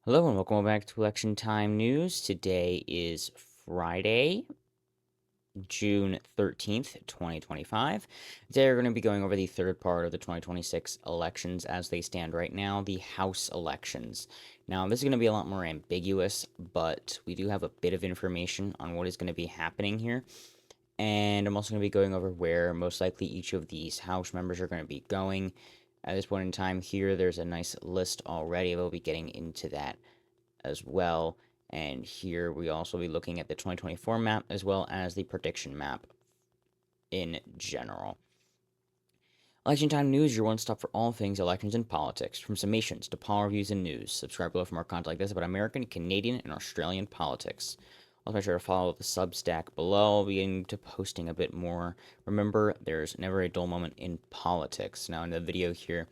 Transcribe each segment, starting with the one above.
Hello and welcome back to Election Time News. Today is Friday, June 13th, 2025. Today we're going to be going over the third part of the 2026 elections as they stand right now, the House elections. Now, this is going to be a lot more ambiguous, but we do have a bit of information on what is going to be happening here. And I'm also going to be going over where most likely each of these House members are going to be going. At this point in time here, there's a nice list already. We'll be getting into that as well. And here we also be looking at the 2024 map as well as the prediction map in general. Election Time News, your one stop for all things elections and politics, from summations to poll reviews and news. Subscribe below for more content like this about American, Canadian, and Australian politics. Also, make sure to follow the Substack below. I'll be getting to posting a bit more. Remember, there's never a dull moment in politics. Now, in the video here,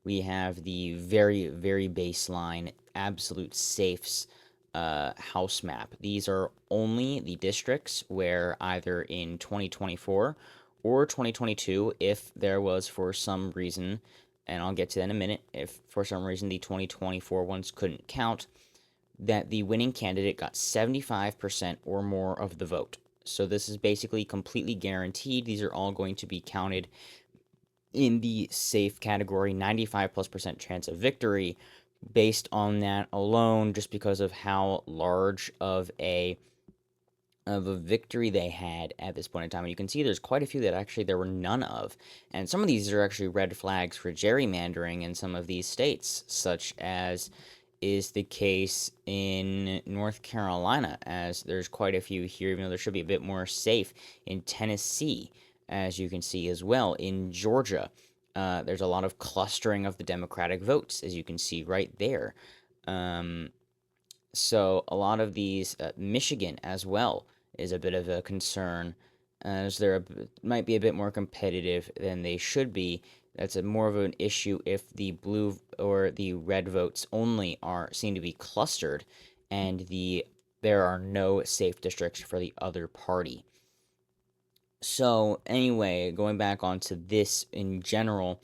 we have the very, very baseline absolute safes house map. These are only the districts where either in 2024 or 2022, if there was for some reason, and I'll get to that in a minute, if for some reason the 2024 ones couldn't count, that the winning candidate got 75% or more of the vote. So this is basically completely guaranteed. These are all going to be counted in the safe category, 95+% chance of victory based on that alone, just because of how large of a victory they had at this point in time. And you can see there's quite a few that actually there were none of. And some of these are actually red flags for gerrymandering in some of these states, such as is the case in North Carolina, as there's quite a few here, even though there should be a bit more safe in Tennessee, as you can see as well. In Georgia, there's a lot of clustering of the Democratic votes, as you can see right there. So a lot of these, Michigan as well, is a bit of a concern, as might be a bit more competitive than they should be. That's more of an issue if the blue or the red votes only seem to be clustered, and there are no safe districts for the other party. So anyway, going back onto this in general,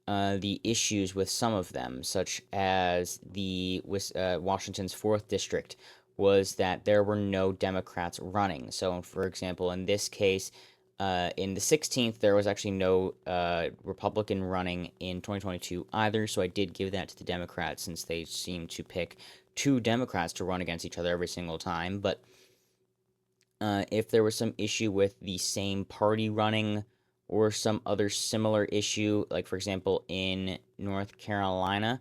the issues with some of them, such as Washington's 4th District, was that there were no Democrats running. So, for example, in this case, in the 16th, there was actually no Republican running in 2022 either, so I did give that to the Democrats since they seem to pick two Democrats to run against each other every single time. But if there was some issue with the same party running or some other similar issue, like for example in North Carolina,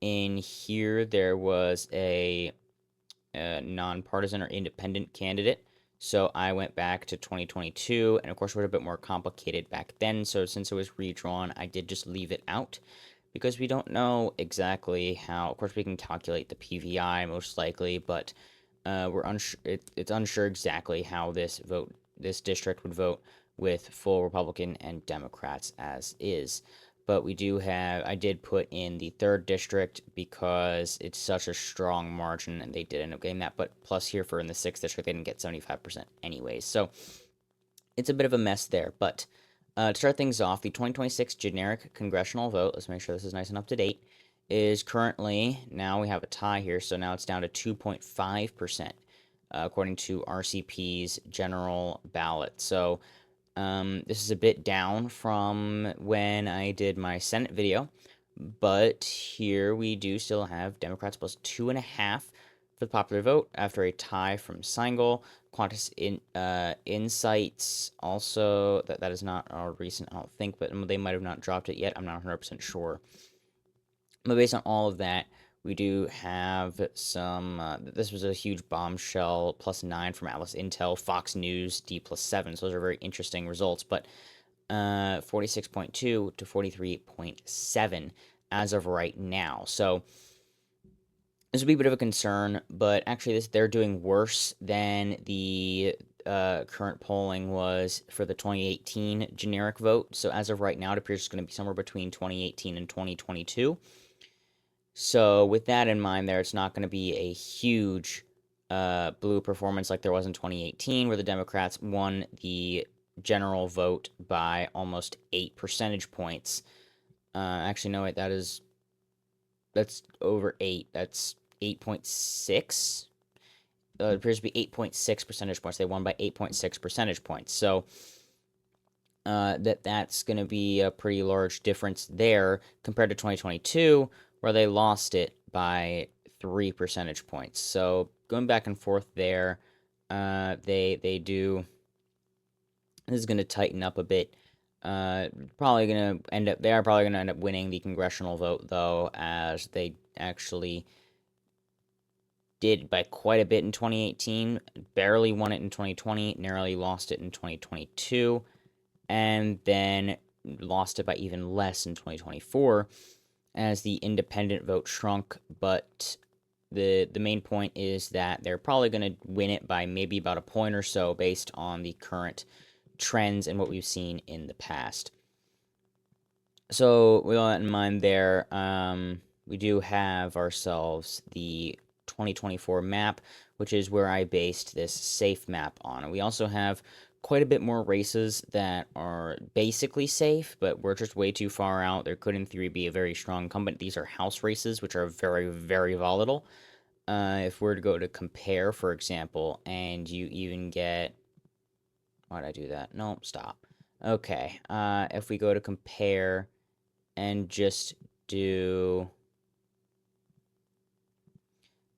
in here there was a nonpartisan or independent candidate. So I went back to 2022, and of course, it was a bit more complicated back then. So since it was redrawn, I did just leave it out because we don't know exactly how. Of course, we can calculate the PVI most likely, but we're unsure. It's unsure exactly how this district would vote with full Republican and Democrats as is. But I did put in the 3rd district because it's such a strong margin, and they did end up getting that. But plus here for in the 6th district, they didn't get 75% anyways. So it's a bit of a mess there. But to start things off, the 2026 generic congressional vote, let's make sure this is nice and up to date, is currently, now we have a tie here, so now it's down to 2.5%, according to RCP's general ballot. So this is a bit down from when I did my Senate video, but here we do still have Democrats plus 2.5 for the popular vote after a tie from Seingel. Qantas Insights also, that is not our recent, I don't think, but they might have not dropped it yet. I'm not 100% sure. But based on all of that, we do have some. This was a huge bombshell, +9 from Atlas Intel, Fox News, D +7. So those are very interesting results. But 46.2 to 43.7 as of right now. So this would be a bit of a concern, but actually they're doing worse than the current polling was for the 2018 generic vote. So as of right now, it appears it's going to be somewhere between 2018 and 2022. So with that in mind, it's not going to be a huge blue performance like there was in 2018, where the Democrats won the general vote by almost 8 percentage points. Actually, no, wait, that's over 8. That's 8.6. It appears to be 8.6 percentage points. They won by 8.6 percentage points. So that's going to be a pretty large difference there compared to 2022, where they lost it by 3 percentage points. So going back and forth there, they do. This is going to tighten up a bit. Probably going to end up. They are probably going to end up winning the congressional vote, though, as they actually did by quite a bit in 2018. Barely won it in 2020. Narrowly lost it in 2022, and then lost it by even less in 2024, as the independent vote shrunk. But the main point is that they're probably going to win it by maybe about a point or so, based on the current trends and what we've seen in the past. So with all that in mind there, we do have ourselves the 2024 map, which is where I based this safe map on. And we also have quite a bit more races that are basically safe, but we're just way too far out. There could, in theory, be a very strong incumbent. These are house races, which are very, very volatile. If we're to go to compare, for example, and you even get... Why'd I do that? No, stop. Okay, if we go to compare and just do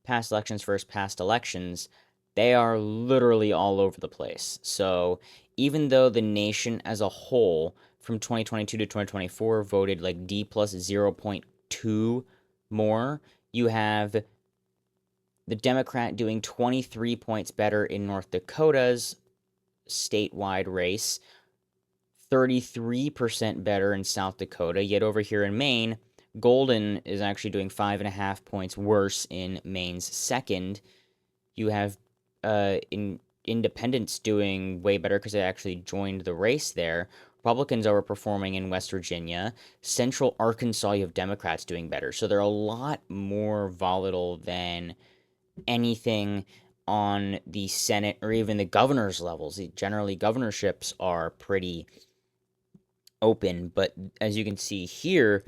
past elections versus past elections, they are literally all over the place. So even though the nation as a whole from 2022 to 2024 voted like D plus 0.2 more, you have the Democrat doing 23 points better in North Dakota's statewide race, 33% better in South Dakota, yet over here in Maine, Golden is actually doing 5.5 points worse in Maine's second. You have independents doing way better because they actually joined the race there. Republicans are overperforming in West Virginia. Central Arkansas, you have Democrats doing better. So they're a lot more volatile than anything on the Senate or even the governor's levels. Generally, governorships are pretty open, but as you can see here,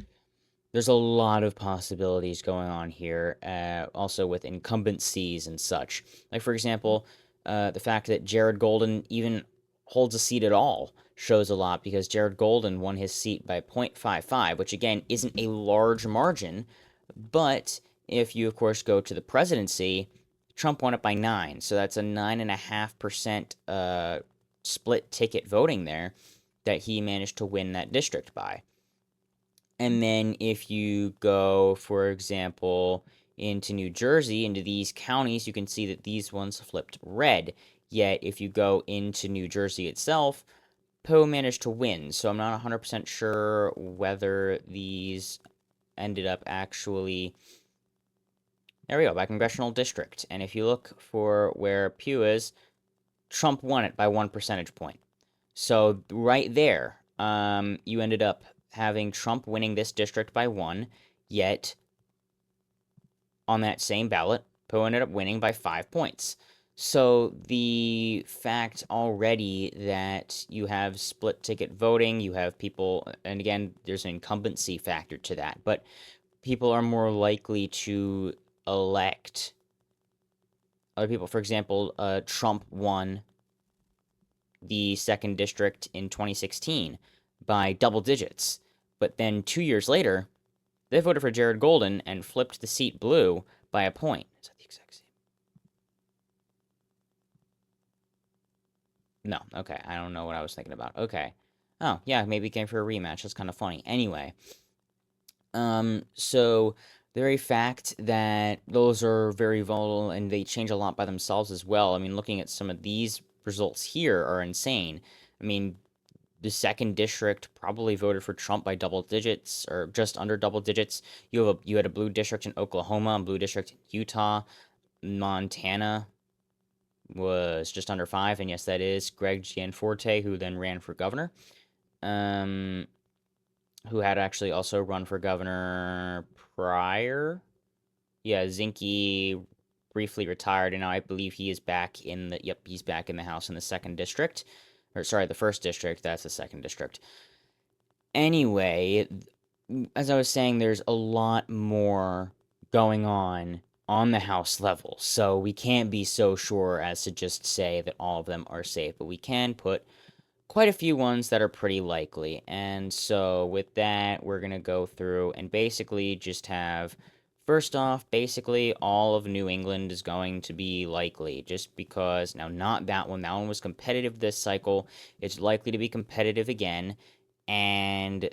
there's a lot of possibilities going on here, also with incumbencies and such. Like, for example, the fact that Jared Golden even holds a seat at all shows a lot, because Jared Golden won his seat by 0.55, which again isn't a large margin, but if you, of course, go to the presidency, Trump won it by 9, so that's a 9.5% split ticket voting there that he managed to win that district by. And then if you go, for example, into New Jersey, into these counties, you can see that these ones flipped red. Yet if you go into New Jersey itself, Poe managed to win. So I'm not 100% sure whether these ended up actually... There we go, by congressional district. And if you look for where Pew is, Trump won it by 1 percentage point. So right there, you ended up having Trump winning this district by 1, yet on that same ballot, Poe ended up winning by 5 points. So the fact already that you have split ticket voting, you have people, and again, there's an incumbency factor to that, but people are more likely to elect other people. For example, Trump won the 2nd district in 2016 by double digits. But then 2 years later, they voted for Jared Golden and flipped the seat blue by a point. Is that the exact same? No, okay. I don't know what I was thinking about. Okay. Oh, yeah, maybe came for a rematch. That's kind of funny. Anyway. So the very fact that those are very volatile and they change a lot by themselves as well. I mean, looking at some of these results here are insane. I mean, the 2nd district probably voted for Trump by double digits, or just under double digits. You had a blue district in Oklahoma, a blue district in Utah. Montana was just under 5, and yes, that is Greg Gianforte, who then ran for governor. Who had actually also run for governor prior. Yeah, Zinke briefly retired, and now I believe he is back in the... Yep, he's back in the House in the 2nd district. Or, sorry, the 1st district. That's the 2nd district. Anyway, as I was saying, there's a lot more going on on the House level. So we can't be so sure as to just say that all of them are safe, but we can put quite a few ones that are pretty likely. And so with that, we're going to go through and basically just have, first off, basically all of New England is going to be likely, just because, now not that one. That one was competitive this cycle. It's likely to be competitive again. And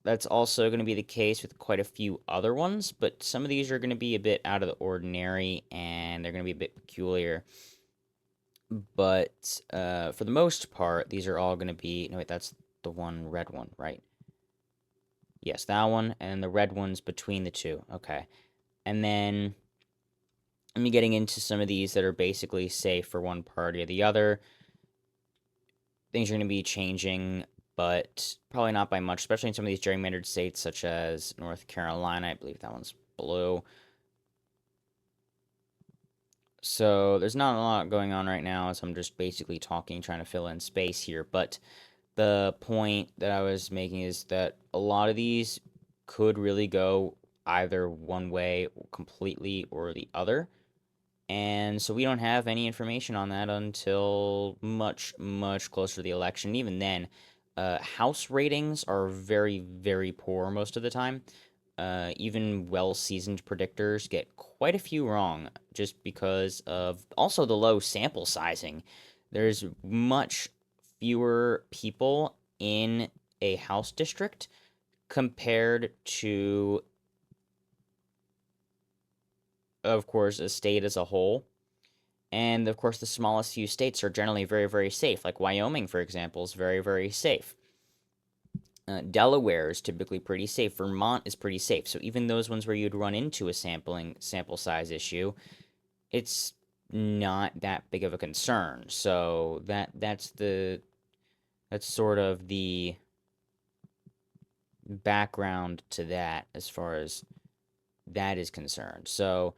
that's also going to be the case with quite a few other ones, but some of these are going to be a bit out of the ordinary and they're going to be a bit peculiar. But for the most part, these are all going to be. No, wait, that's the one red one, right? Yes, that one, and the red one's between the two. Okay. And then let me getting into some of these that are basically safe for one party or the other. Things are going to be changing, but probably not by much, especially in some of these gerrymandered states such as North Carolina. I believe that one's blue. So there's not a lot going on right now, so I'm just basically talking, trying to fill in space here. But the point that I was making is that a lot of these could really go either one way completely or the other. And so we don't have any information on that until much, much closer to the election. Even then, House ratings are very, very poor most of the time. Even well-seasoned predictors get quite a few wrong just because of also the low sample sizing. There's much fewer people in a House district compared to, of course, a state as a whole. And of course, the smallest few states are generally very, very safe. Like Wyoming, for example, is very, very safe. Delaware is typically pretty safe. Vermont is pretty safe. So even those ones where you'd run into a sample size issue, it's not that big of a concern. So that's sort of the background to that as far as that is concerned. So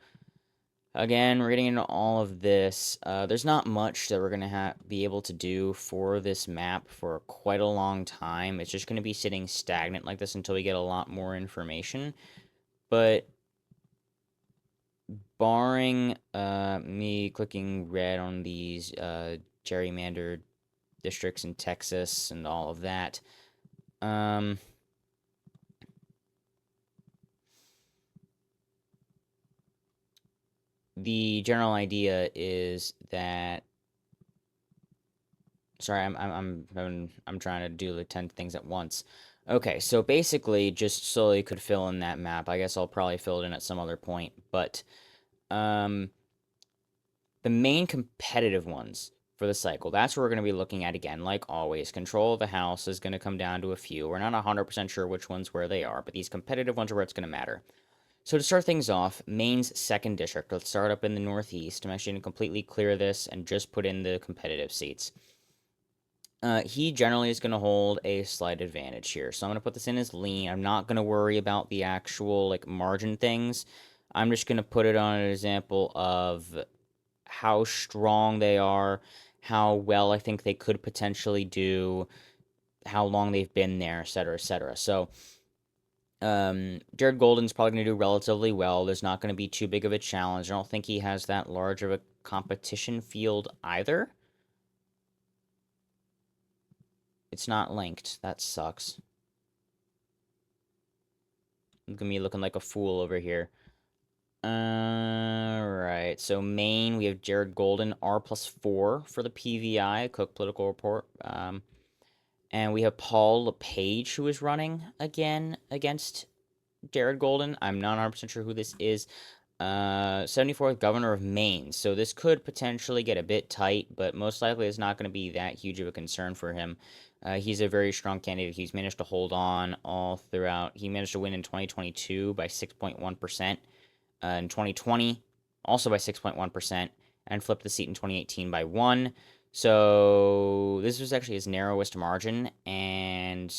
again, we're getting into all of this. There's not much that we're going to be able to do for this map for quite a long time. It's just going to be sitting stagnant like this until we get a lot more information. But barring me clicking red on these gerrymandered districts in Texas and all of that, the general idea is that, sorry, I'm trying to do the 10 things at once. Okay, so basically, just so you could fill in that map. I guess I'll probably fill it in at some other point, but um, the main competitive ones for the cycle, that's what we're going to be looking at again. Like always, control of the house is going to come down to a few. We're not 100% sure which ones where they are, but these competitive ones are where it's going to matter. So to start things off, Maine's 2nd district. Let's start up in the northeast. I'm actually going to completely clear this and just put in the competitive seats. He generally is going to hold a slight advantage here. So I'm going to put this in as lean. I'm not going to worry about the actual like margin things. I'm just going to put it on an example of how strong they are, how well I think they could potentially do, how long they've been there, et cetera, et cetera. So Jared Golden's probably going to do relatively well. There's not going to be too big of a challenge. I don't think he has that large of a competition field either. It's not linked. That sucks. Look at me looking like a fool over here. Alright, so Maine, we have Jared Golden, R+4 for the PVI, Cook Political Report. And we have Paul LePage, who is running again against Jared Golden. I'm not 100% sure who this is. 74th governor of Maine. So this could potentially get a bit tight, but most likely it's not going to be that huge of a concern for him. He's a very strong candidate. He's managed to hold on all throughout. He managed to win in 2022 by 6.1%. In 2020, also by 6.1%, and flipped the seat in 2018 by 1. So this was actually his narrowest margin, and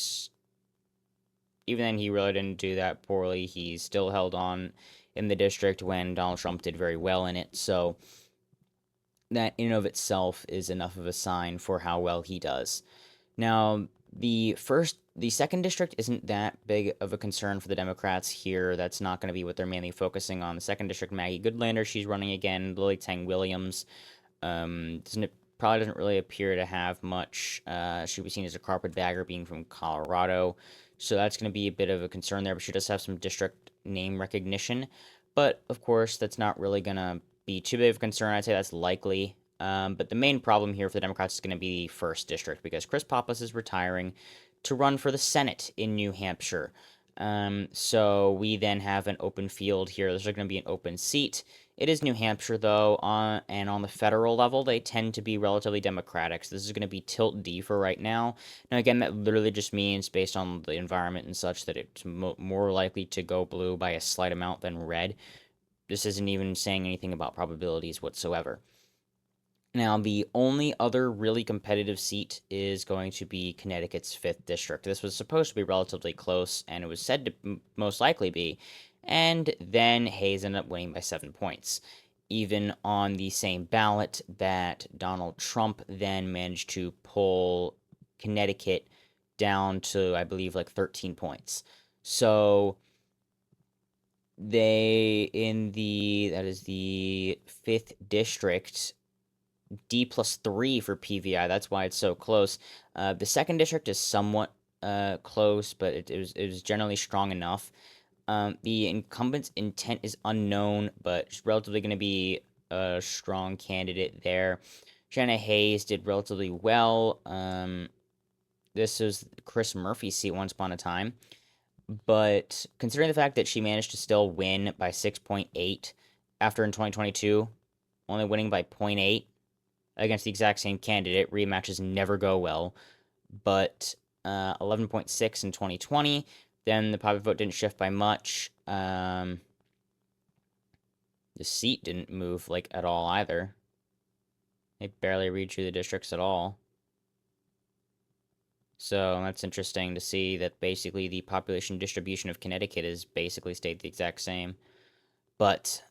even then he really didn't do that poorly. He still held on in the district when Donald Trump did very well in it. So that in and of itself is enough of a sign for how well he does. Now, the first The second district isn't that big of a concern for the Democrats here. That's not going to be what they're mainly focusing on. The second district, Maggie Goodlander, she's running again. Lily Tang Williams, doesn't probably doesn't really appear to have much. She'll be seen as a carpetbagger, being from Colorado, so that's going to be a bit of a concern there. But she does have some district name recognition. But of course, that's not really going to be too big of a concern. I'd say that's likely. But the main problem here for the Democrats is going to be the first district because Chris Pappas is retiring to run for the Senate in New Hampshire. So we then have an open field here. There's going to be an open seat. It is New Hampshire, though, and on the federal level, they tend to be relatively Democratic. So this is going to be tilt D for right now. Now, again, that literally just means, based on the environment and such, that it's more likely to go blue by a slight amount than red. This isn't even saying anything about probabilities whatsoever. Now, the only other really competitive seat is going to be Connecticut's 5th District. This was supposed to be relatively close, and it was said to most likely be, and then Hayes ended up winning by 7 points. Even on the same ballot that Donald Trump then managed to pull Connecticut down to, I believe, like 13 points. So that is the 5th District, D+3 for PVI. That's why it's so close. The second district is somewhat close, but it was generally strong enough. The incumbent's intent is unknown, but she's relatively going to be a strong candidate there. Jenna Hayes did relatively well. This was Chris Murphy's seat once upon a time, but considering the fact that she managed to still win by 6.8 after in 2022, only winning by 0.8 against the exact same candidate. Rematches never go well. But 11.6 in 2020. Then the popular vote didn't shift by much. The seat didn't move like at all either. They barely redrew the districts at all. So that's interesting to see that basically the population distribution of Connecticut has basically stayed the exact same. But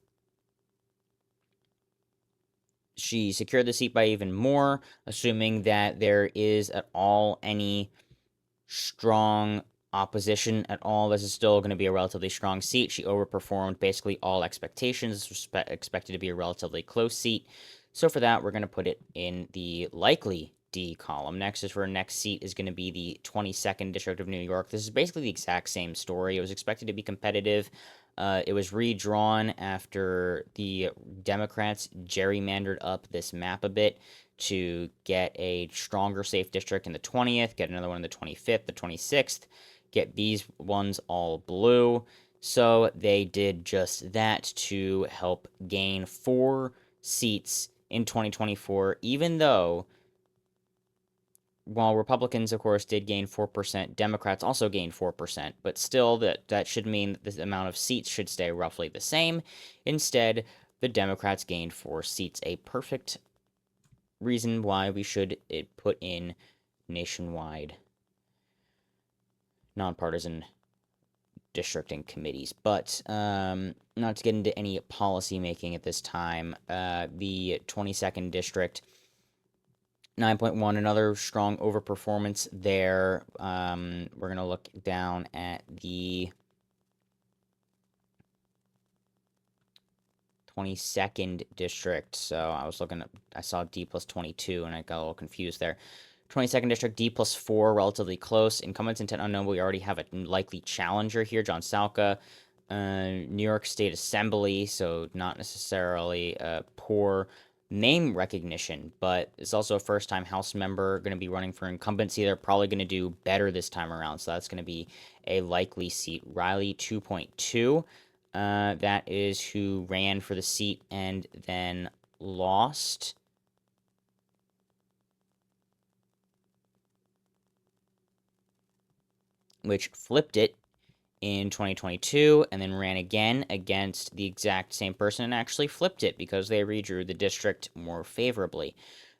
she secured the seat by even more, assuming that there is at all any strong opposition at all. This is still going to be a relatively strong seat. She overperformed basically all expectations. This was expected to be a relatively close seat. So for that, we're going to put it in the likely D column. Next is for our next seat is going to be the 22nd District of New York. This is basically the exact same story. It was expected to be competitive. It was redrawn after the Democrats gerrymandered up this map a bit to get a stronger safe district in the 20th, get another one in the 25th, the 26th, get these ones all blue. So they did just that to help gain 4 seats in 2024, even though while Republicans, of course, did gain 4%, Democrats also gained 4%, but still that should mean that the amount of seats should stay roughly the same. Instead, the Democrats gained 4 seats, a perfect reason why we should put in nationwide nonpartisan districting committees. But not to get into any policy making at this time, the 22nd district, 9.1, another strong overperformance there. We're going to look down at the 22nd district. So I saw D+22 and I got a little confused there. 22nd district, D+4, relatively close. Incumbents intent unknown. We already have a likely challenger here, John Salka. New York State Assembly, so not necessarily poor name recognition, but it's also a first-time House member going to be running for incumbency. They're probably going to do better this time around, so that's going to be a likely seat. Riley 2.2, that is who ran for the seat and then lost. Which flipped it in 2022 and then ran again against the exact same person and actually flipped it because they redrew the district more favorably.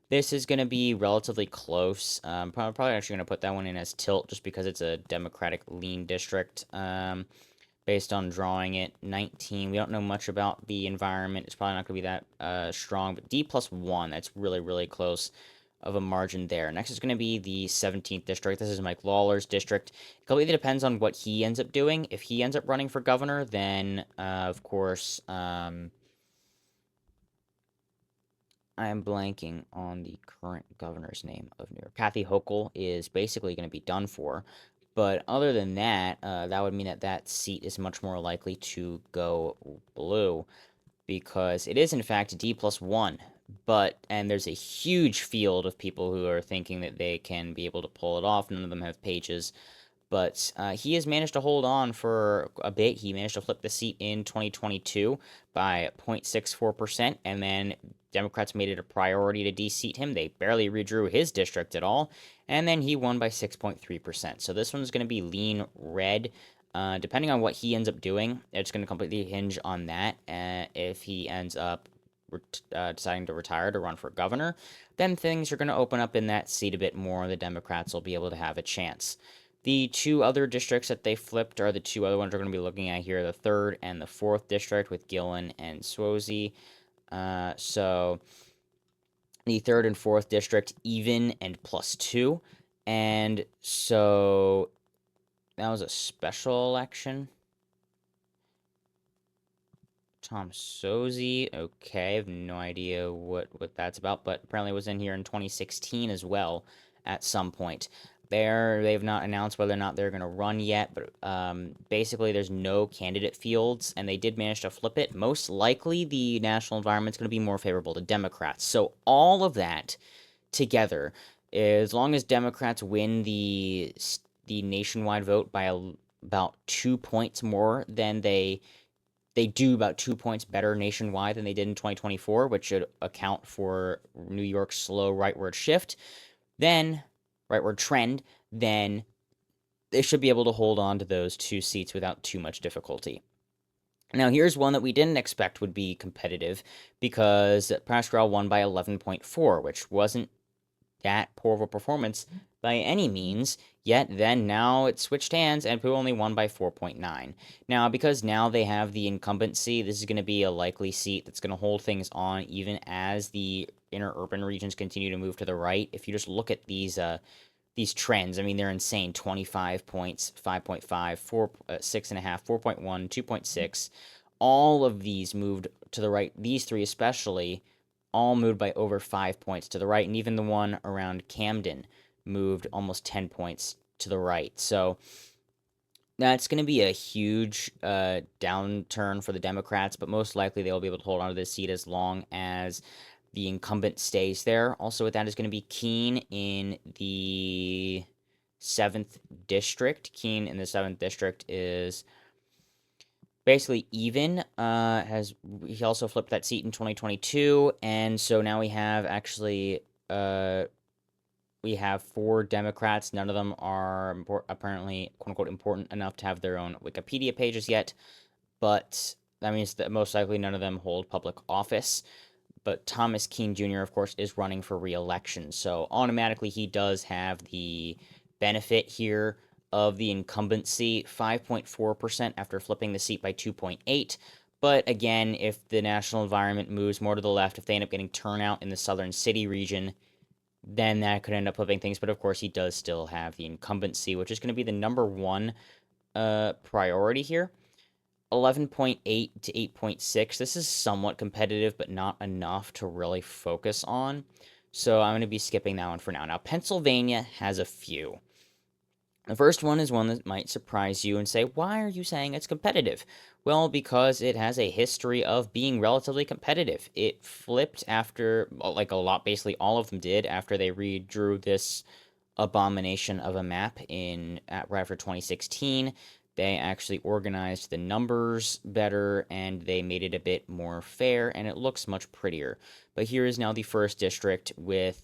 This is going to be relatively close. Probably actually going to put that one in as tilt just because it's a Democratic lean district. Based on drawing it, 19. We don't know much about the environment. It's probably not going to be that strong, but D+1, that's really, really close. of a margin there. Next is going to be the 17th district. This is Mike Lawler's district. It completely depends on what he ends up doing. If he ends up running for governor, then, of course, I am blanking on the current governor's name of New York. Kathy Hochul is basically going to be done for. But other than that, that would mean that that seat is much more likely to go blue because it is, in fact, D+1. And there's a huge field of people who are thinking that they can be able to pull it off. None of them have pages. But he has managed to hold on for a bit. He managed to flip the seat in 2022 by 0.64%, and then Democrats made it a priority to de-seat him. They barely redrew his district at all, and then he won by 6.3%. So this one's going to be lean red. Depending on what he ends up doing, it's going to completely hinge on that. If he ends up deciding to retire to run for governor, then things are going to open up in that seat a bit more. The Democrats will be able to have a chance. The two other districts that they flipped are the two other ones we're going to be looking at here, the 3rd and the 4th district with Gillen and Swozey. So the 3rd and 4th district, even and +2. And so that was a special election. Tom Suozzi, okay, I have no idea what that's about, but apparently it was in here in 2016 as well at some point. They've not announced whether or not they're going to run yet, but basically there's no candidate fields, and they did manage to flip it. Most likely the national environment's going to be more favorable to Democrats. So all of that together, as long as Democrats win the nationwide vote by about 2 points more than they do about 2 points better nationwide than they did in 2024, which should account for New York's slow rightward shift, then rightward trend, then they should be able to hold on to those 2 seats without too much difficulty. Now, here's one that we didn't expect would be competitive because Pascal won by 11.4, which wasn't that poor of a performance by any means, yet then now it switched hands and Pooh only won by 4.9. Now, because now they have the incumbency, this is going to be a likely seat that's going to hold things on even as the inner urban regions continue to move to the right. If you just look at these trends, I mean, they're insane. 25 points, 5.5, 4, 6.5, 4.1, 2.6. All of these moved to the right. These three especially all moved by over 5 points to the right, and even the one around Camden moved almost 10 points to the right. So that's going to be a huge downturn for the Democrats, but most likely they'll be able to hold on to this seat as long as the incumbent stays there. Also with that is going to be Keene in the 7th district. Keene in the 7th district is basically even. He also flipped that seat in 2022, and so now we have actually we have 4 Democrats. None of them are apparently quote unquote important enough to have their own Wikipedia pages yet, but that means that most likely none of them hold public office. But Thomas Keene Jr., of course, is running for re-election, so automatically he does have the benefit here of the incumbency, 5.4% after flipping the seat by 2.8. But again, if the national environment moves more to the left, if they end up getting turnout in the southern city region, then that could end up flipping things. But of course, he does still have the incumbency, which is going to be the number one priority here. 11.8 to 8.6. This is somewhat competitive, but not enough to really focus on. So I'm going to be skipping that one for now. Now, Pennsylvania has a few. The first one is one that might surprise you and say, why are you saying it's competitive? Well, because it has a history of being relatively competitive. It flipped after, like a lot, basically all of them did, after they redrew this abomination of a map right after 2016. They actually organized the numbers better, and they made it a bit more fair, and it looks much prettier. But here is now the 1st district with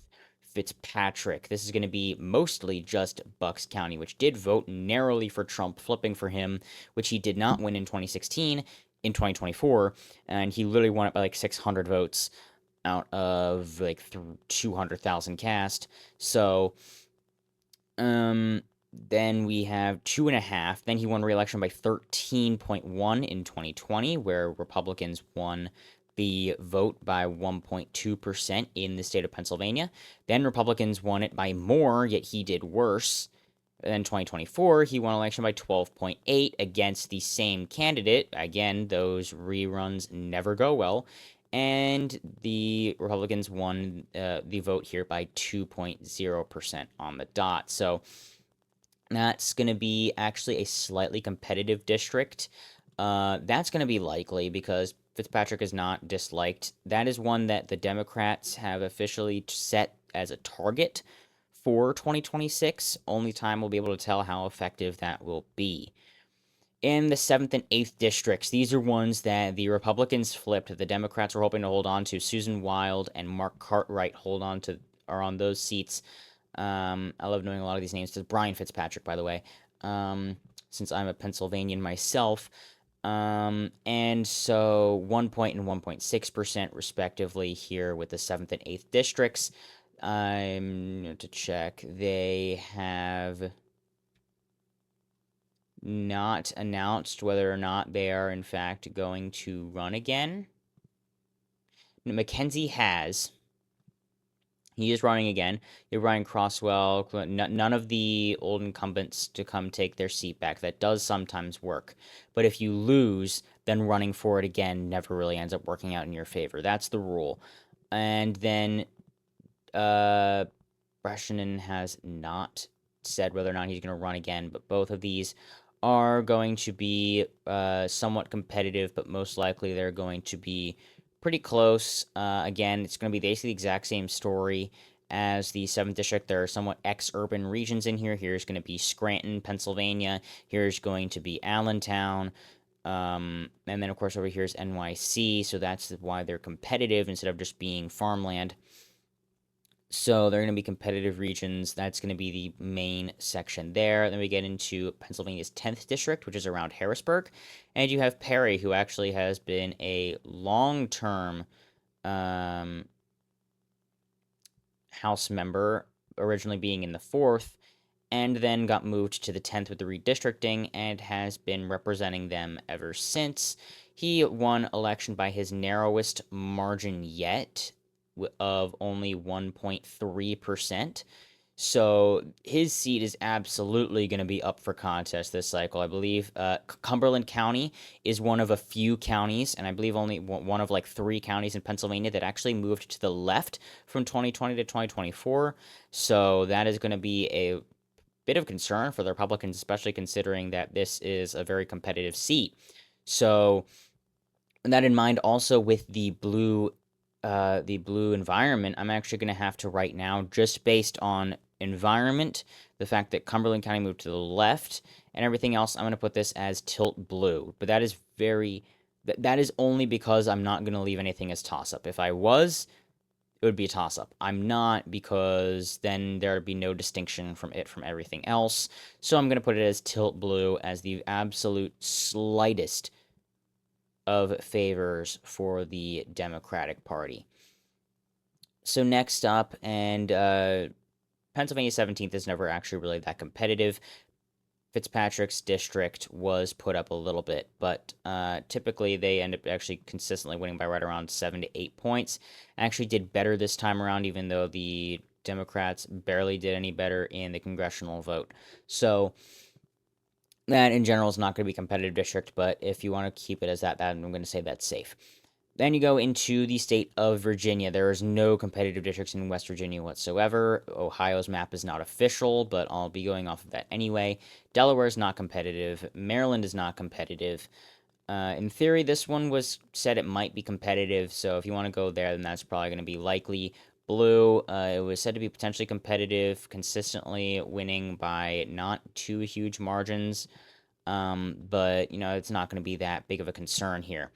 Fitzpatrick. This is going to be mostly just Bucks County, which did vote narrowly for Trump, flipping for him, which he did not win in 2016, in 2024, and he literally won it by like 600 votes out of like 200,000 cast. So, then we have 2.5. Then he won re-election by 13.1 in 2020, where Republicans won the vote by 1.2% in the state of Pennsylvania. Then Republicans won it by more, yet he did worse. In 2024, he won election by 12.8 against the same candidate. Again, those reruns never go well. And the Republicans won the vote here by 2.0% on the dot. So that's going to be actually a slightly competitive district. That's going to be likely because Fitzpatrick is not disliked. That is one that the Democrats have officially set as a target for 2026. Only time will be able to tell how effective that will be. In the 7th and 8th districts, these are ones that the Republicans flipped. The Democrats were hoping to hold on to. Susan Wild and Mark Cartwright are on those seats. I love knowing a lot of these names. This is Brian Fitzpatrick, by the way, since I'm a Pennsylvanian myself. And so 1 point and 1.6% respectively here with the 7th and 8th districts. I'm to check. They have not announced whether or not they are in fact going to run again. Mackenzie has. He is running again. You have Ryan Crosswell. None of the old incumbents to come take their seat back. That does sometimes work. But if you lose, then running for it again never really ends up working out in your favor. That's the rule. And then Breshenin has not said whether or not he's going to run again, but both of these are going to be somewhat competitive, but most likely they're going to be pretty close. Again, it's going to be basically the exact same story as the 7th district. There are somewhat ex-urban regions in here. Here's going to be Scranton, Pennsylvania. Here's going to be Allentown. And then, of course, over here is NYC, so that's why they're competitive instead of just being farmland. So they're going to be competitive regions. That's going to be the main section there. Then we get into Pennsylvania's 10th district, which is around Harrisburg. And you have Perry, who actually has been a long-term House member, originally being in the 4th, and then got moved to the 10th with the redistricting and has been representing them ever since. He won election by his narrowest margin yet, of only 1.3%. So his seat is absolutely going to be up for contest this cycle. I believe Cumberland County is one of a few counties, and I believe only one of like 3 counties in Pennsylvania that actually moved to the left from 2020 to 2024. So that is going to be a bit of concern for the Republicans, especially considering that this is a very competitive seat. So, and that in mind, also with the blue environment, I'm actually going to have to right now, just based on environment, the fact that Cumberland County moved to the left, and everything else, I'm going to put this as tilt blue. But that is that is only because I'm not going to leave anything as toss-up. If I was, it would be a toss-up. I'm not, because then there would be no distinction from everything else. So I'm going to put it as tilt blue as the absolute slightest of favors for the Democratic Party. So next up, and Pennsylvania 17th is never actually really that competitive. Fitzpatrick's district was put up a little bit, but typically they end up actually consistently winning by right around 7 to 8 points. Actually did better this time around, even though the Democrats barely did any better in the congressional vote. So that in general is not going to be a competitive district, but if you want to keep it as that, I'm going to say that's safe. Then you go into the state of Virginia. There is no competitive districts in West Virginia whatsoever. Ohio's map is not official, but I'll be going off of that anyway. Delaware is not competitive. Maryland is not competitive. In theory, this one was said it might be competitive, so if you want to go there, then that's probably going to be likely. Blue, it was said to be potentially competitive, consistently winning by not too huge margins, but, it's not going to be that big of a concern here.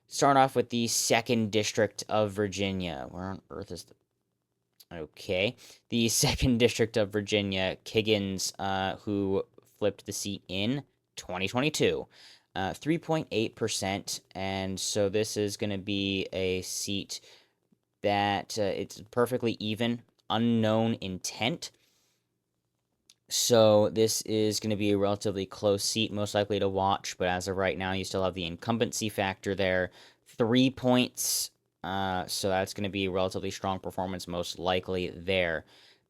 Start off with the 2nd District of Virginia. Where on earth is the... Okay. The 2nd District of Virginia, Kiggins, who flipped the seat in 2022. 3.8%, and so this is going to be a seat that it's perfectly even, unknown intent. So this is going to be a relatively close seat, most likely to watch, but as of right now, you still have the incumbency factor there. 3 points. So that's going to be a relatively strong performance, most likely there.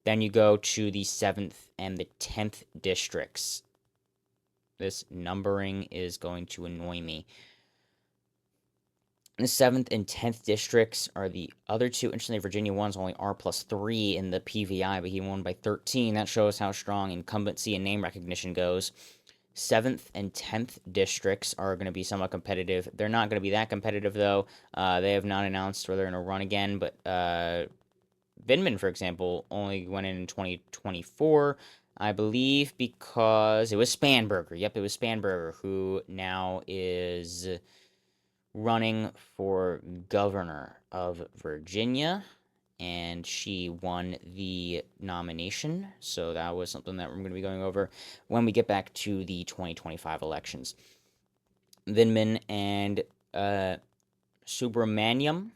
Then you go to the 7th and the 10th districts. This numbering is going to annoy me. The 7th and 10th districts are the other two. Interestingly, Virginia 1's only R+3 in the PVI, but he won by 13. That shows how strong incumbency and name recognition goes. 7th and 10th districts are going to be somewhat competitive. They're not going to be that competitive, though. They have not announced whether they're going to run again, but Vindman, for example, only went in 2024, I believe, because it was Spanberger. Yep, it was Spanberger, who now is running for governor of Virginia, and she won the nomination. So that was something that we're going to be going over when we get back to the 2025 elections. Vindman and Subramaniam,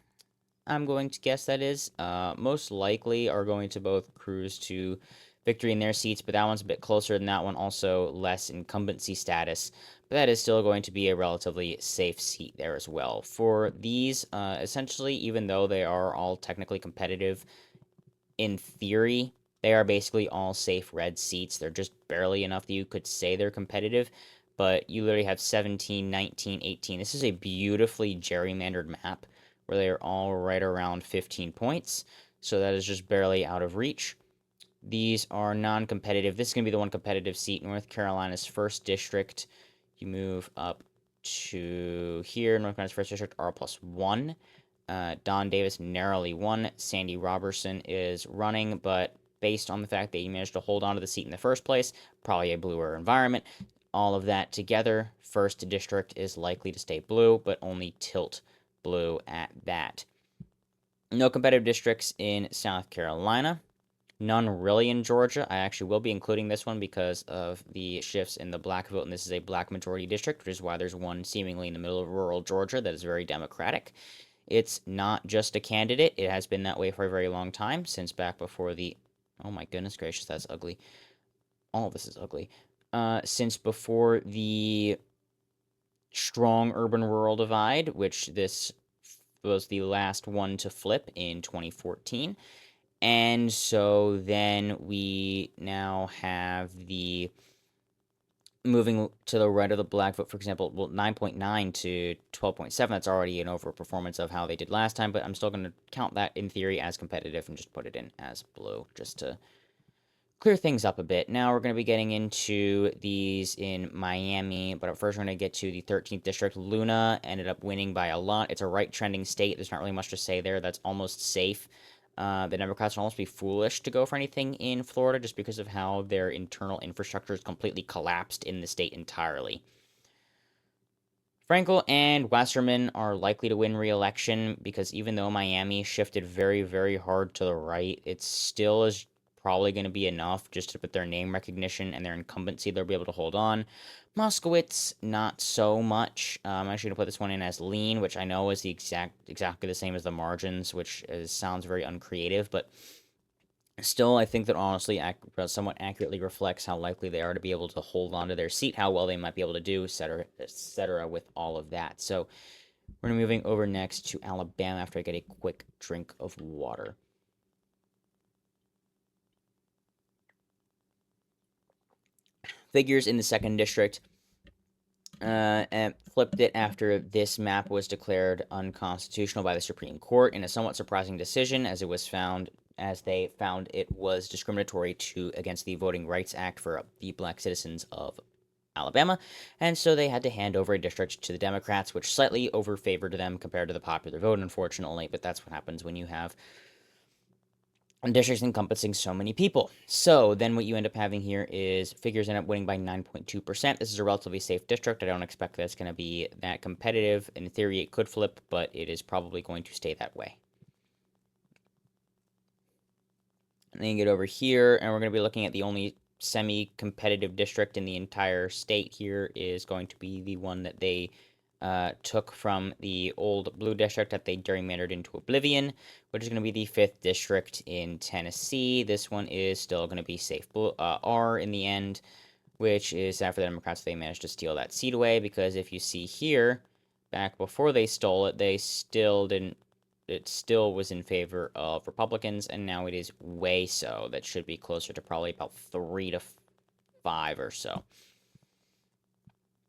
I'm going to guess that is, most likely are going to both cruise to victory in their seats, but that one's a bit closer than that one, also less incumbency status, but that is still going to be a relatively safe seat there as well. For these, essentially, even though they are all technically competitive, in theory, they are basically all safe red seats. They're just barely enough that you could say they're competitive, but you literally have 17, 19, 18. This is a beautifully gerrymandered map where they are all right around 15 points, so that is just barely out of reach. These are non-competitive. This is going to be the one competitive seat, North Carolina's 1st district. You move up to here, North Carolina's 1st district, R+1. Don Davis narrowly won. Sandy Robertson is running, but based on the fact that he managed to hold on to the seat in the first place, probably a bluer environment. All of that together, 1st district is likely to stay blue, but only tilt blue at that. No competitive districts in South Carolina. None really in Georgia. I actually will be including this one because of the shifts in the black vote, and this is a black majority district, which is why there's one seemingly in the middle of rural Georgia that is very Democratic. It's not just a candidate. It has been that way for a very long time, since back before the... Oh my goodness gracious, that's ugly. All of this is ugly. Since before the strong urban-rural divide, which this was the last one to flip in 2014. And so then we now have the moving to the right of the black vote, for example, well, 9.9 to 12.7. That's already an overperformance of how they did last time, but I'm still going to count that in theory as competitive and just put it in as blue just to clear things up a bit. Now we're going to be getting into these in Miami, but first we're going to get to the 13th district. Luna ended up winning by a lot. It's a right trending state. There's not really much to say there. That's almost safe. The Democrats would almost be foolish to go for anything in Florida just because of how their internal infrastructure is completely collapsed in the state entirely. Frankel and Wasserman are likely to win re-election because even though Miami shifted very, very hard to the right, it still is probably going to be enough just to put their name recognition and their incumbency they'll be able to hold on. Moskowitz, not so much. I'm actually going to put this one in as lean, which I know is exactly the same as the margins, which sounds very uncreative, but still, I think that honestly somewhat accurately reflects how likely they are to be able to hold on to their seat, how well they might be able to do, etc., with all of that. So we're going to be moving over next to Alabama after I get a quick drink of water. Figures in the 2nd district. And flipped it after this map was declared unconstitutional by the Supreme Court in a somewhat surprising decision, as they found it was discriminatory against the Voting Rights Act for the black citizens of Alabama, and so they had to hand over a district to the Democrats, which slightly overfavored them compared to the popular vote, unfortunately, but that's what happens when you have districts encompassing so many people. So then what you end up having here is figures end up winning by 9.2%. This is a relatively safe district. I don't expect that it's going to be that competitive. In theory, it could flip, but it is probably going to stay that way. And then you get over here, and we're going to be looking at the only semi-competitive district in the entire state here is going to be the one that they took from the old blue district that they gerrymandered into oblivion, which is going to be the 5th district in Tennessee. This one is still going to be safe blue, R in the end, which is sad for the Democrats. They managed to steal that seat away because if you see here, back before they stole it, they still didn't. It still was in favor of Republicans, and now it is way so. That should be closer to probably about 3 to 5 or so.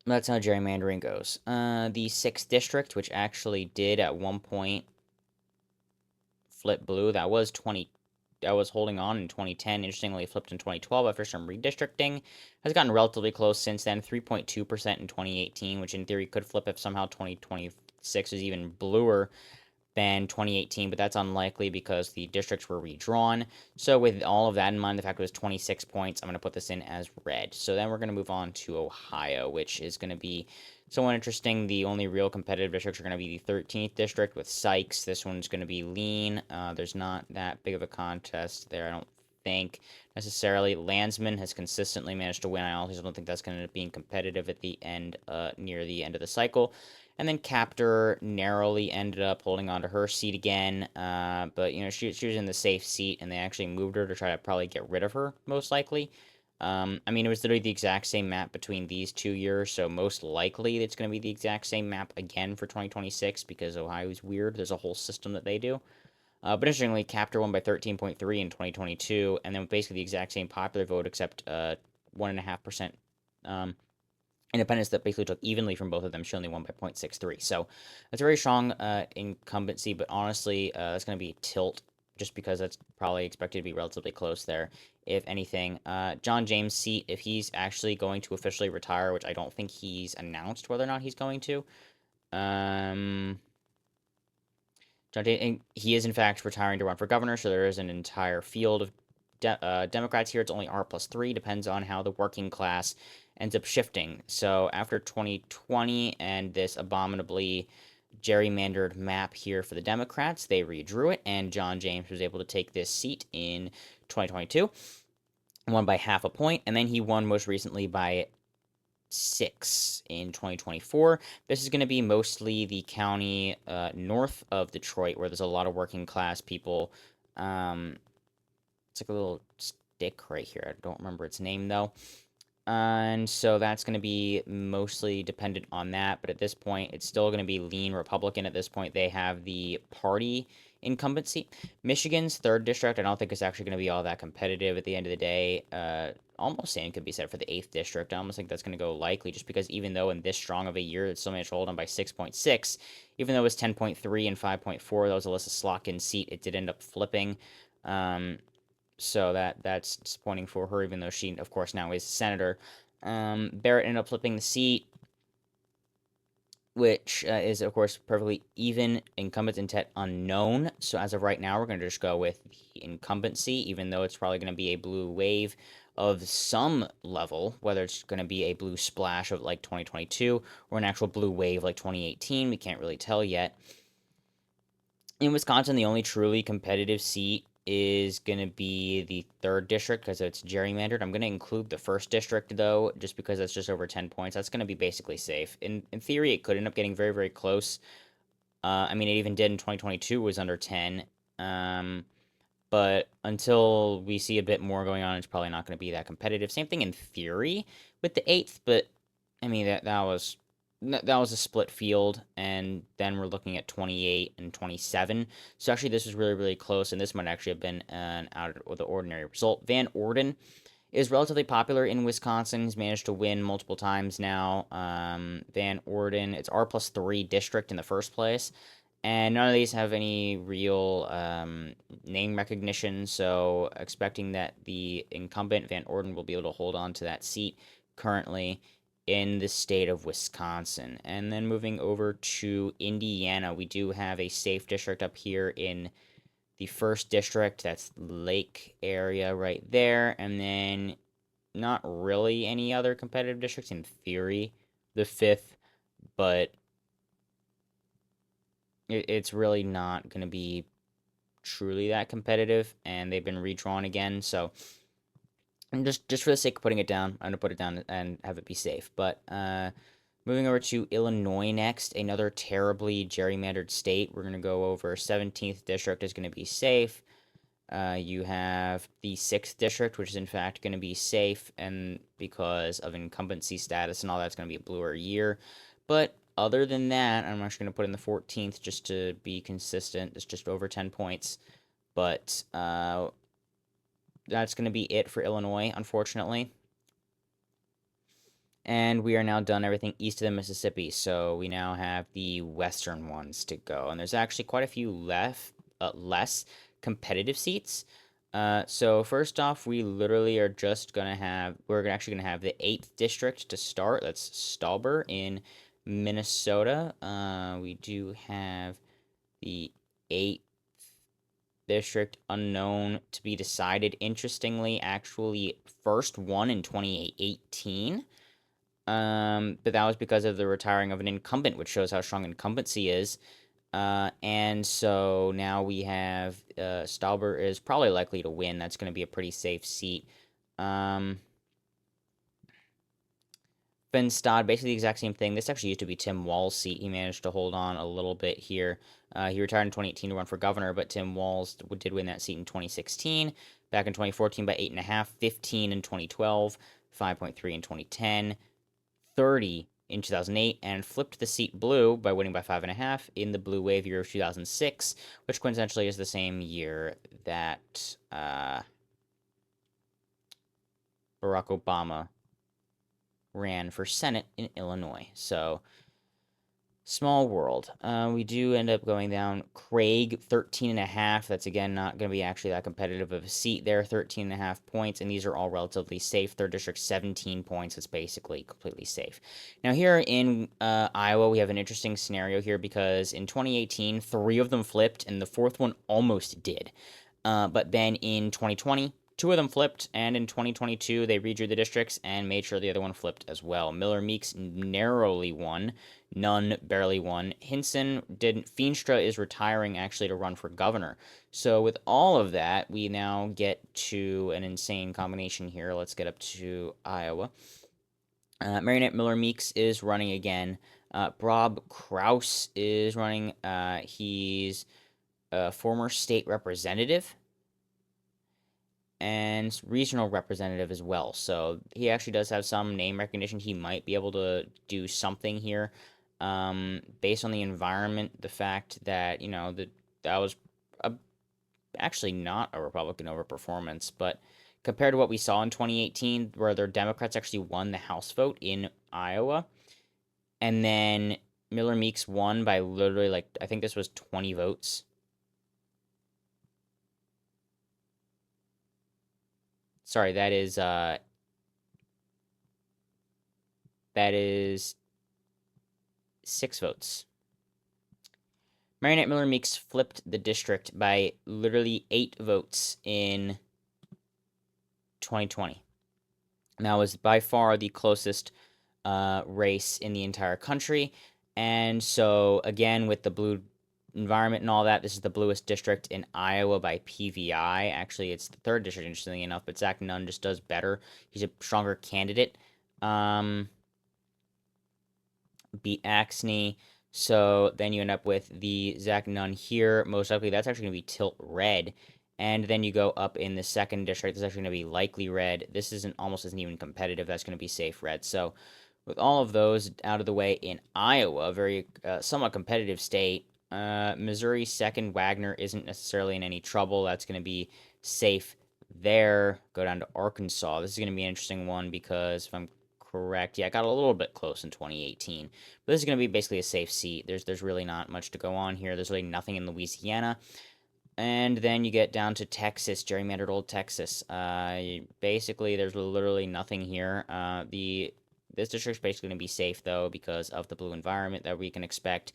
That's how gerrymandering goes. The 6th district, which actually did at one point flip blue, that was holding on in 2010. Interestingly, it flipped in 2012 after some redistricting. Has gotten relatively close since then, 3.2% in 2018, which in theory could flip if somehow 2026 is even bluer than 2018, but that's unlikely because the districts were redrawn. So with all of that in mind, the fact it was 26 points, I'm going to put this in as red. So then we're going to move on to Ohio, which is going to be somewhat interesting. The only real competitive districts are going to be the 13th district with Sykes. This one's going to be lean. There's not that big of a contest there, I don't think, necessarily. Landsman has consistently managed to win. I also don't think that's going to end up being competitive at the end, near the end of the cycle. And then Captor narrowly ended up holding on to her seat again. But, she was in the safe seat, and they actually moved her to try to probably get rid of her, most likely. It was literally the exact same map between these 2 years, so most likely it's going to be the exact same map again for 2026 because Ohio's weird. There's a whole system that they do. But interestingly, Captor won by 13.3 in 2022, and then basically the exact same popular vote except 1.5%. Independents that basically took evenly from both of them. She only won by 0.63. So that's a very strong incumbency, but honestly, that's going to be tilt just because that's probably expected to be relatively close there, if anything. John James' seat, if he's actually going to officially retire, which I don't think he's announced whether or not he's going to. John James, he is in fact retiring to run for governor, so there is an entire field of Democrats here. It's only R+3, depends on how the working class ends up shifting. So after 2020 and this abominably gerrymandered map here for the Democrats, they redrew it, and John James was able to take this seat in 2022, won by half a point, and then he won most recently by 6 in 2024. This is going to be mostly the county north of Detroit, where there's a lot of working class people. It's like a little stick right here. I don't remember its name, though. And so that's going to be mostly dependent on that. But at this point, it's still going to be lean Republican. At this point, they have the party incumbency. Michigan's 3rd district, I don't think it's actually going to be all that competitive at the end of the day. Almost same could be said for the 8th district. I almost think that's going to go likely just because even though in this strong of a year, it's still managed to hold on by 6.6, even though it was 10.3 and 5.4, that was Alyssa Slotkin's seat, it did end up flipping. So that's disappointing for her, even though she, of course, now is senator. Barrett ended up flipping the seat, which is, of course, perfectly even. Incumbent intent unknown. So as of right now, we're going to just go with the incumbency, even though it's probably going to be a blue wave of some level, whether it's going to be a blue splash of like 2022 or an actual blue wave like 2018. We can't really tell yet. In Wisconsin, the only truly competitive seat is going to be the 3rd district because it's gerrymandered. I'm going to include the 1st district, though, just because that's just over 10 points. That's going to be basically safe. In theory, it could end up getting very, very close. It even did in 2022, was under 10. But until we see a bit more going on, it's probably not going to be that competitive. Same thing in theory with the 8th, but that was a split field, and then we're looking at 28 and 27. So actually, this was really, really close, and this might actually have been an out of the ordinary result. Van Orden is relatively popular in Wisconsin. He's managed to win multiple times now. Van Orden, it's R+3 district in the first place, and none of these have any real name recognition, so expecting that the incumbent, Van Orden, will be able to hold on to that seat currently in the state of Wisconsin. And then moving over to Indiana, we do have a safe district up here in the 1st district. That's Lake area right there. And then not really any other competitive districts in theory. The 5th, but it's really not going to be truly that competitive. And they've been redrawn again, so and just for the sake of putting it down, I'm going to put it down and have it be safe. But moving over to Illinois next, another terribly gerrymandered state. We're going to go over 17th district is going to be safe. You have the 6th district, which is in fact going to be safe, and because of incumbency status and all that's going to be a bluer year. But other than that, I'm actually going to put in the 14th just to be consistent. It's just over 10 points. But that's going to be it for Illinois, unfortunately. And we are now done everything east of the Mississippi. So we now have the western ones to go. And there's actually quite a few less competitive seats. So first off, we literally are just going to have, we're actually going to have the 8th district to start. That's Stauber in Minnesota. We do have the 8th district unknown to be decided. Interestingly, actually first won in 2018. But that was because of the retiring of an incumbent, which shows how strong incumbency is. And so now we have Stauber is probably likely to win. That's going to be a pretty safe seat. Fenstad, basically the exact same thing. This actually used to be Tim Walz's seat. He managed to hold on a little bit here. He retired in 2018 to run for governor, but Tim Walz did win that seat in 2016. Back in 2014 by 8.5, 15 in 2012, 5.3 in 2010, 30 in 2008, and flipped the seat blue by winning by 5.5 in the blue wave year of 2006, which coincidentally is the same year that Barack Obama ran for Senate in Illinois. So, small world. We do end up going down Craig, 13.5. That's again not going to be actually that competitive of a seat there. 13.5 points, and these are all relatively safe. Third district, 17 points. It's basically completely safe. Now here in Iowa, we have an interesting scenario here because in 2018, 3 of them flipped, and the 4th one almost did. But then in 2020, 2 of them flipped, and in 2022, they redrew the districts and made sure the other one flipped as well. Miller Meeks narrowly won. Nunn barely won. Hinson didn't. Feenstra is retiring actually to run for governor. So with all of that, we now get to an insane combination here. Let's get up to Iowa. Marinette Miller Meeks is running again. Bob Kraus is running. He's a former state representative and regional representative as well. So he actually does have some name recognition. He might be able to do something here, based on the environment. The fact that that was actually not a Republican overperformance, but compared to what we saw in 2018, where their Democrats actually won the House vote in Iowa, and then Miller Meeks won by literally I think this was 20 votes. Sorry, that is 6 votes. Marinette Miller Meeks flipped the district by literally 8 votes in 2020. That was by far the closest race in the entire country. And so, again, with the blue environment and all that, this is the bluest district in Iowa by PVI. Actually, it's the 3rd district, interestingly enough, but Zach Nunn just does better. He's a stronger candidate. Beat Axney. So then you end up with the Zach Nunn here. Most likely, that's actually going to be tilt red. And then you go up in the 2nd district. That's actually going to be likely red. This isn't even competitive. That's going to be safe red. So with all of those out of the way in Iowa, a very somewhat competitive state, Missouri 2nd, Wagner isn't necessarily in any trouble. That's going to be safe there. Go down to Arkansas. This is going to be an interesting one because if I'm correct, yeah, I got a little bit close in 2018. But this is going to be basically a safe seat. There's really not much to go on here. There's really nothing in Louisiana. And then you get down to Texas, gerrymandered old Texas. Basically, there's literally nothing here. This district's basically going to be safe, though, because of the blue environment that we can expect.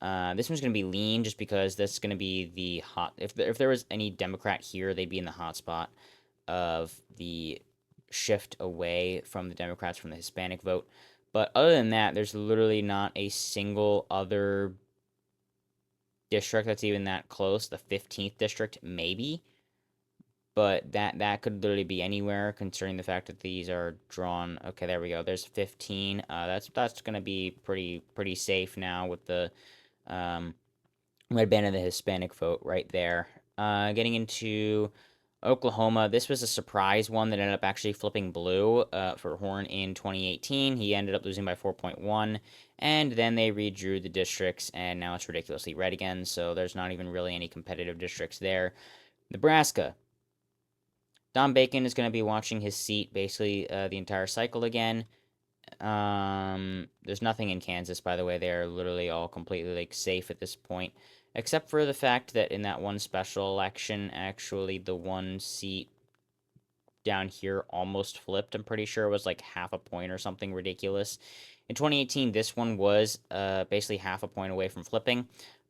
This one's going to be lean just because this is going to be the hot... If there was any Democrat here, they'd be in the hot spot of the shift away from the Democrats from the Hispanic vote. But other than that, there's literally not a single other district that's even that close. The 15th district, maybe. But that could literally be anywhere, considering the fact that these are drawn. Okay, there we go. There's 15. That's going to be pretty safe now with the red band of the Hispanic vote right there. Getting into Oklahoma, this was a surprise one that ended up actually flipping blue for Horn in 2018. He ended up losing by 4.1, and then they redrew the districts, and now it's ridiculously red again, so there's not even really any competitive districts there. Nebraska. Don Bacon is going to be watching his seat basically the entire cycle again. There's nothing in Kansas, by the way. They are literally all completely like safe at this point, except for the fact that in that one special election, actually the one seat down here almost flipped. I'm pretty sure it was like half a point or something ridiculous. In 2018, this one was basically half a point away from flipping,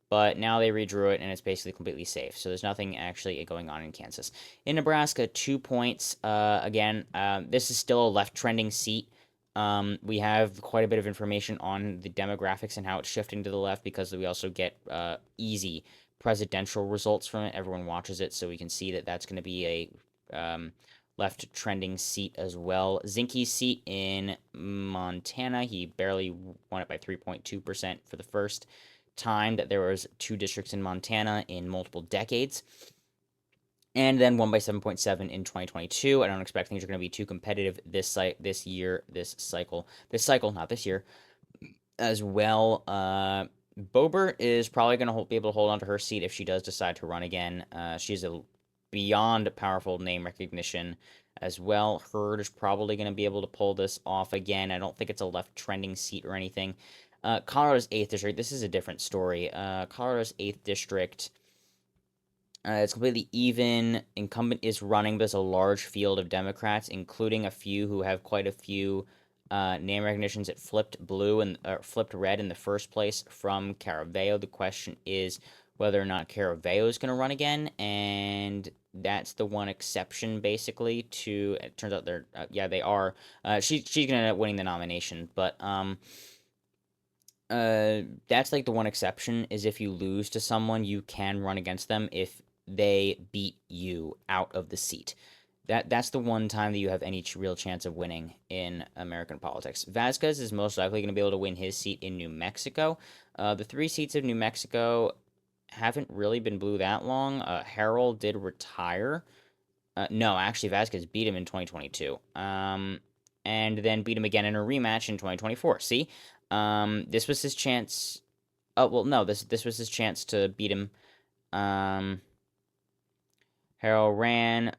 but now they redrew it and it's basically completely safe. So there's nothing actually going on in Kansas. In Nebraska, 2 points. Again, this is still a left trending seat. We have quite a bit of information on the demographics and how it's shifting to the left because we also get easy presidential results from it. Everyone watches it, so we can see that that's going to be a left trending seat as well. Zinke's seat in Montana, he barely won it by 3.2% for the first time that there was two districts in Montana in multiple decades. And then won by 7.7 in 2022. I don't expect things are going to be too competitive this cycle, not this year, as well. Boebert is probably going to be able to hold on to her seat if she does decide to run again. She's a beyond powerful name recognition as well. Hurd is probably going to be able to pull this off again. I don't think it's a left trending seat or anything. Colorado's 8th district, this is a different story. Colorado's 8th district, it's completely even. Incumbent is running, but there's a large field of Democrats, including a few who have quite a few name recognitions that flipped blue and flipped red in the first place from Caraveo. The question is whether or not Caraveo is going to run again, and that's the one exception basically to. It turns out they're they are. She's going to end up winning the nomination, but that's like the one exception is if you lose to someone, you can run against them if they beat you out of the seat. That's the one time that you have any real chance of winning in American politics. Vasquez is most likely going to be able to win his seat in New Mexico. The three seats of New Mexico haven't really been blue that long. Harrell did retire. No, actually, Vasquez beat him in 2022. And then beat him again in a rematch in 2024. See, this was his chance. Oh well, no, this was his chance to beat him. Harrell ran,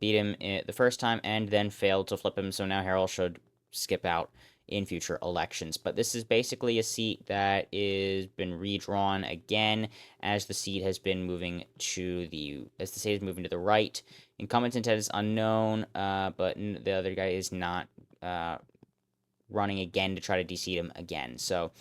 beat him the first time, and then failed to flip him. So now Harrell should skip out in future elections. But this is basically a seat that is been redrawn again as the seat has been moving to the state is moving to the right. Incumbent intent is unknown, but the other guy is not running again to try to deseat him again. So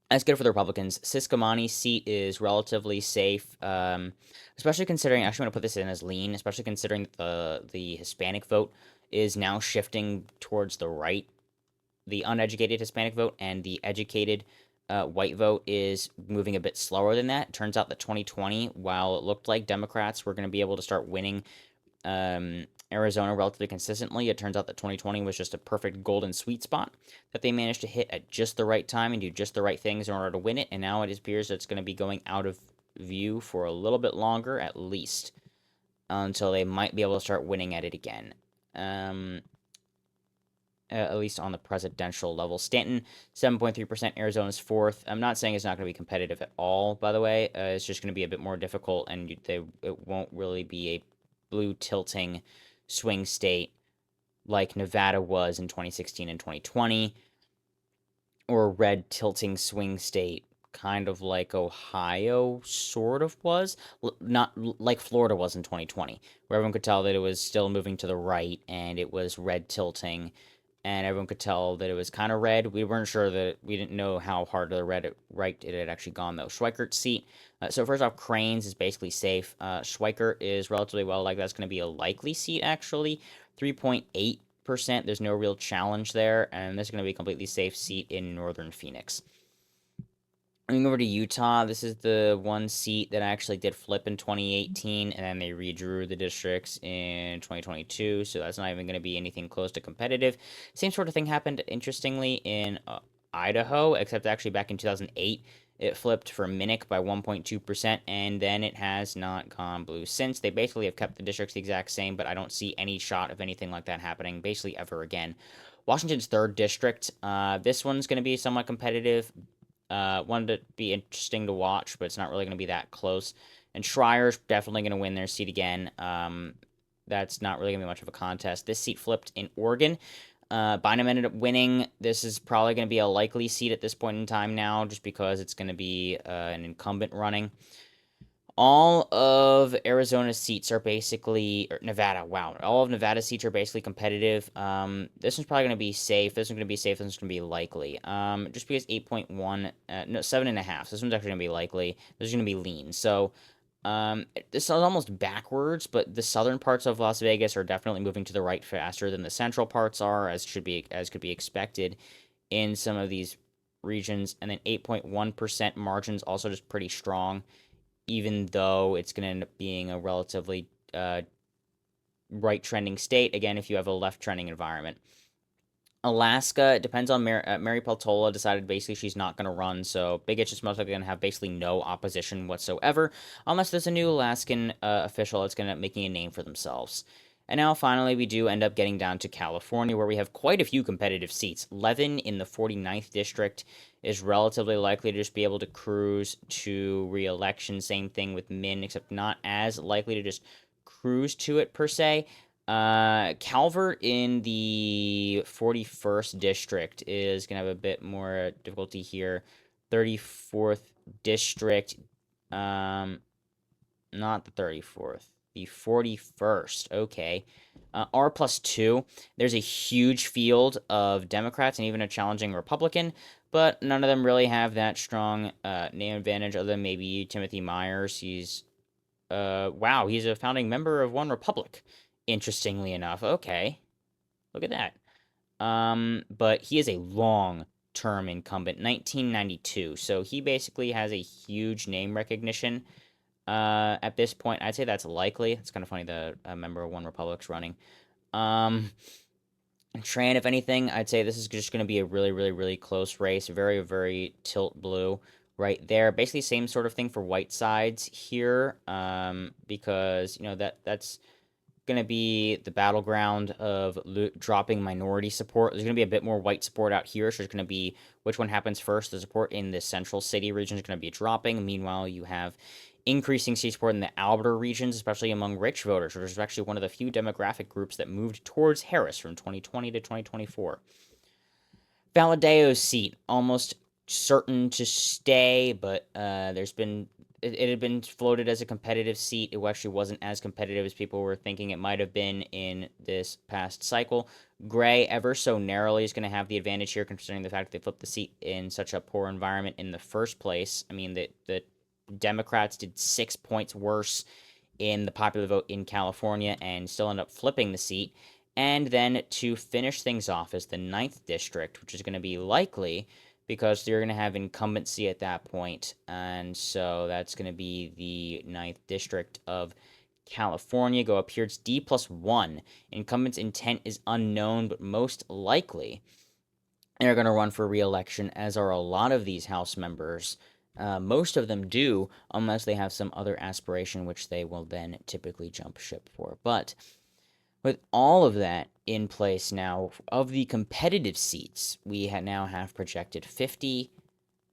that's good for the Republicans. Ciscomani's seat is relatively safe, especially considering. Actually, I'm going to put this in as lean, especially considering the Hispanic vote is now shifting towards the right. The uneducated Hispanic vote and the educated white vote is moving a bit slower than that. It turns out that 2020, while it looked like Democrats were going to be able to start winning Arizona relatively consistently, it turns out that 2020 was just a perfect golden sweet spot that they managed to hit at just the right time and do just the right things in order to win it. And now it appears that it's going to be going out of view for a little bit longer, at least, until they might be able to start winning at it again. At least on the presidential level. Stanton, 7.3%. Arizona's 4th. I'm not saying it's not going to be competitive at all, by the way. It's just going to be a bit more difficult, and it won't really be a blue tilting swing state like Nevada was in 2016 and 2020, or a red tilting swing state kind of like Ohio sort of was, not like Florida was in 2020, where everyone could tell that it was still moving to the right and it was red tilting, and everyone could tell that it was kind of red. We weren't sure that we didn't know how hard to the right it had actually gone though. Schweikert's seat. So first off, Cranes is basically safe. Schweikert is relatively well likely. That's going to be a likely seat actually. 3.8%. There's no real challenge there, and this is going to be a completely safe seat in northern Phoenix. Moving over to Utah, this is the one seat that actually did flip in 2018, and then they redrew the districts in 2022, so that's not even going to be anything close to competitive. Same sort of thing happened, interestingly, in Idaho, except actually back in 2008, It flipped for Minnick by 1.2%, and then it has not gone blue since. They basically have kept the districts the exact same, but I don't see any shot of anything like that happening basically ever again. Washington's 3rd district, this one's going to be somewhat competitive. One to be interesting to watch, but it's not really going to be that close. And Schreyer's definitely going to win their seat again. That's not really going to be much of a contest. This seat flipped in Oregon. Bynum ended up winning. This is probably going to be a likely seat at this point in time now, just because it's going to be an incumbent running. All of Arizona's seats are basically, or Nevada, wow. All of Nevada's seats are basically competitive. This one's probably going to be safe. This one's going to be safe. This one's going to be likely. Just because 8.1, no, 7.5. So this one's actually going to be likely. This is going to be lean. So, this is almost backwards, but the southern parts of Las Vegas are definitely moving to the right faster than the central parts are, as could be expected in some of these regions. And then 8.1% margins also just pretty strong, even though it's going to end up being a relatively right trending state, again, if you have a left trending environment. Alaska, it depends on Mary Peltola decided basically she's not going to run, so Big Itch is most likely going to have basically no opposition whatsoever, unless there's a new Alaskan official that's going to end up making a name for themselves. And now, finally, we do end up getting down to California, where we have quite a few competitive seats. Levin in the 49th district is relatively likely to just be able to cruise to re-election. Same thing with Min, except not as likely to just cruise to it, per se. Calvert in the 41st district is going to have a bit more difficulty here. 34th district, not the 34th, the 41st, okay. R+2, there's a huge field of Democrats and even a challenging Republican, but none of them really have that strong name advantage other than maybe Timothy Myers. He's, wow, he's a founding member of One Republic. Interestingly enough, okay, look at that. But he is a long-term incumbent, 1992, so he basically has a huge name recognition. At this point, I'd say that's likely. It's kind of funny that a member of One Republic's running. Tran, if anything, I'd say this is just going to be a really, really, really close race. Very, very tilt blue right there. Basically, same sort of thing for white sides here, because, you know, that's going to be the battleground of dropping minority support. There's going to be a bit more white support out here, so there's going to be which one happens first. The support in the central city region is going to be dropping. Meanwhile, you have increasing seat support in the Alberta regions, especially among rich voters, which is actually one of the few demographic groups that moved towards Harris from 2020 to 2024. Valadeo's seat, almost certain to stay, but there's been it had been floated as a competitive seat. It actually wasn't as competitive as people were thinking it might have been in this past cycle. Gray, ever so narrowly, is going to have the advantage here, considering the fact that they flipped the seat in such a poor environment in the first place. I mean, the Democrats did 6 points worse in the popular vote in California and still end up flipping the seat. And then to finish things off is the 9th district, which is going to be likely because you're going to have incumbency at that point. And so that's going to be the 9th district of California. Go up here, it's D+1. Incumbent's intent is unknown, but most likely they're going to run for re-election, as are a lot of these House members. Most of them do, unless they have some other aspiration, which they will then typically jump ship for. But with all of that in place now, of the competitive seats, we now have projected 50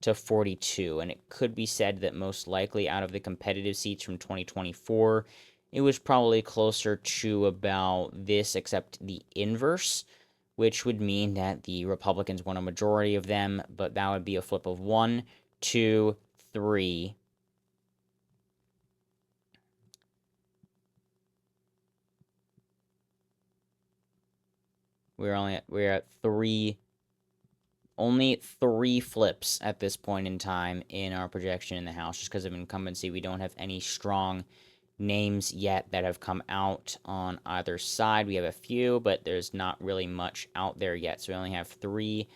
to 42, and it could be said that most likely out of the competitive seats from 2024, it was probably closer to about this, except the inverse, which would mean that the Republicans won a majority of them, but that would be a flip of 1, 2, 3. We're at 3, only 3 flips at this point in time in our projection in the House, just because of incumbency. We don't have any strong names yet that have come out on either side. We have a few, but there's not really much out there yet. So we only have 3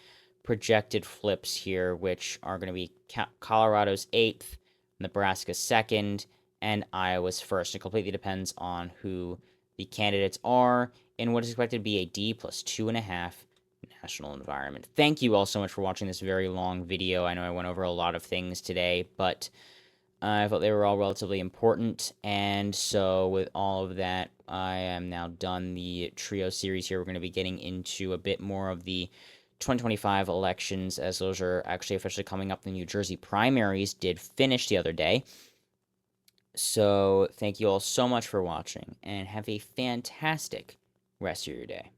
projected flips here, which are going to be Colorado's 8th, Nebraska's 2nd, and Iowa's 1st. It completely depends on who the candidates are, and what is expected to be a D+2.5 national environment. Thank you all so much for watching this very long video. I know I went over a lot of things today, but I thought they were all relatively important, and so with all of that, I am now done the trio series here. We're going to be getting into a bit more of the 2025 elections, as those are actually officially coming up. The New Jersey primaries did finish the other day. So thank you all so much for watching, and have a fantastic rest of your day.